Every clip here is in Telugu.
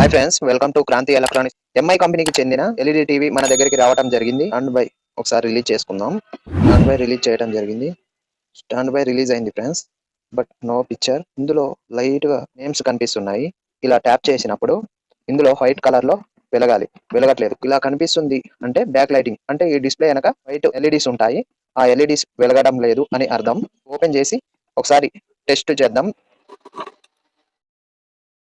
Hi friends, welcome to Kranti Electronics. MI కంపెనీకి చెందిన ఎల్ఈడి టీవీ మన దగ్గరికి రావడం జరిగింది. స్టాండ్ బై ఒకసారి రిలీజ్ చేసుకుందాం. స్టాండ్ బై రిలీజ్ చేయడం జరిగింది. స్టాండ్ బై రిలీజ్ అయింది ఫ్రెండ్స్, బట్ నో పిక్చర్. ఇందులో లైట్ గా నేమ్స్ కనిపిస్తున్నాయి. ఇలా ట్యాప్ చేసినప్పుడు ఇందులో వైట్ కలర్ లో వెలగట్లేదు. ఇలా కనిపిస్తుంది అంటే బ్యాక్ లైటింగ్, అంటే ఈ డిస్ప్లే వెనక వైట్ ఎల్ఈడీస్ ఉంటాయి. ఆ ఎల్ఈడీస్ వెలగడం లేదు అని అర్థం. ఓపెన్ చేసి ఒకసారి టెస్ట్ చేద్దాం.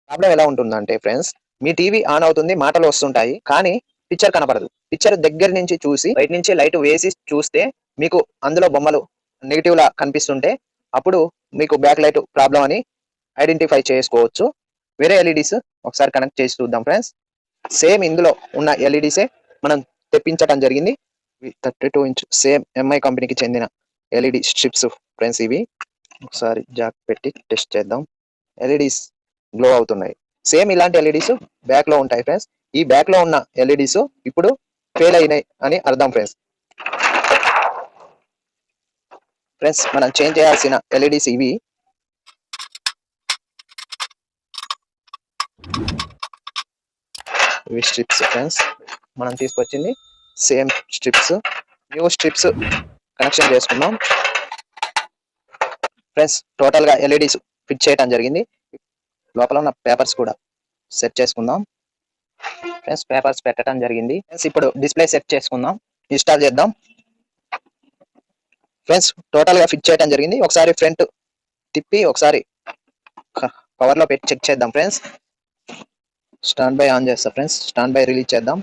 ప్రాబ్లం ఎలా ఉంటుందంటే ఫ్రెండ్స్, మీ టీవీ ఆన్ అవుతుంది, మాటలు వస్తుంటాయి, కానీ పిక్చర్ కనపడదు. పిక్చర్ దగ్గర నుంచి చూసి బయట నుంచి లైట్ వేసి చూస్తే మీకు అందులో బొమ్మలు నెగిటివ్ లా కనిపిస్తుంటే అప్పుడు మీకు బ్యాక్ లైట్ ప్రాబ్లం అని ఐడెంటిఫై చేసుకోవచ్చు. వేరే ఎల్ఈడీస్ ఒకసారి కనెక్ట్ చేసి చూద్దాం ఫ్రెండ్స్. సేమ్ ఇందులో ఉన్న ఎల్ఈడీసే మనం తెప్పించడం జరిగింది. 32 ఇంచ్ సేమ్ ఎంఐ కంపెనీకి చెందిన ఎల్ఈడి స్ట్రిప్స్ ఫ్రెండ్స్. ఇవి ఒకసారి జాక్ పెట్టి టెస్ట్ చేద్దాం. ఎల్ఈడీస్ గ్లో అవుతున్నాయి. సేమ్ ఇలాంటి ఎల్ఈడీస్ బ్యాక్ లో ఉంటాయి ఫ్రెండ్స్. ఈ బ్యాక్ లో ఉన్న ఎల్ఈడీస్ ఇప్పుడు ఫెయిల్ అయినాయి అని అర్థం ఫ్రెండ్స్. మనం చేంజ్ చేయాల్సిన ఎల్ఈడీస్ ఇవి. స్ట్రిప్స్ ఫ్రెండ్స్, మనం తీసుకొచ్చింది same strips. New strips connection చేసుకున్నాం ఫ్రెండ్స్. టోటల్ గా ఎల్ఈడీస్ ఫిట్ చేయడం జరిగింది. లోపల ఉన్న పేపర్స్ కూడా సెట్ చేసుకుందాం ఫ్రెండ్స్. పేపర్స్ పెట్టడం జరిగింది ఫ్రెండ్స్. ఇప్పుడు డిస్ప్లే సెట్ చేసుకుందాం, ఇన్స్టాల్ చేద్దాం ఫ్రెండ్స్. టోటల్ గా ఫిట్ చేయడం జరిగింది. ఒకసారి ఫ్రంట్ తిప్పి ఒకసారి పవర్ లో పెట్టి చెక్ చేద్దాం ఫ్రెండ్స్. స్టాండ్ బై ఆన్ చేస్తా ఫ్రెండ్స్. స్టాండ్ బై రిలీజ్ చేద్దాం.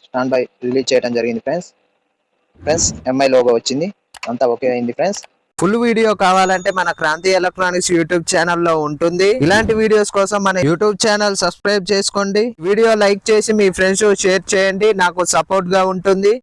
స్టాండ్ బై రిలీజ్ చేయడం జరిగింది ఫ్రెండ్స్. ఎంఐ లోగో వచ్చింది, అంతా ఓకే అయింది ఫ్రెండ్స్. ఫుల్ వీడియో కావాలంటే మన క్రాంతి ఎలక్ట్రానిక్స్ యూట్యూబ్ ఛానల్లో ఉంటుంది. ఇలాంటి వీడియోస్ కోసం మన యూట్యూబ్ ఛానల్ సబ్స్క్రైబ్ చేసుకోండి. వీడియో లైక్ చేసి మీ ఫ్రెండ్స్ షేర్ చేయండి, నాకు సపోర్ట్ గా ఉంటుంది.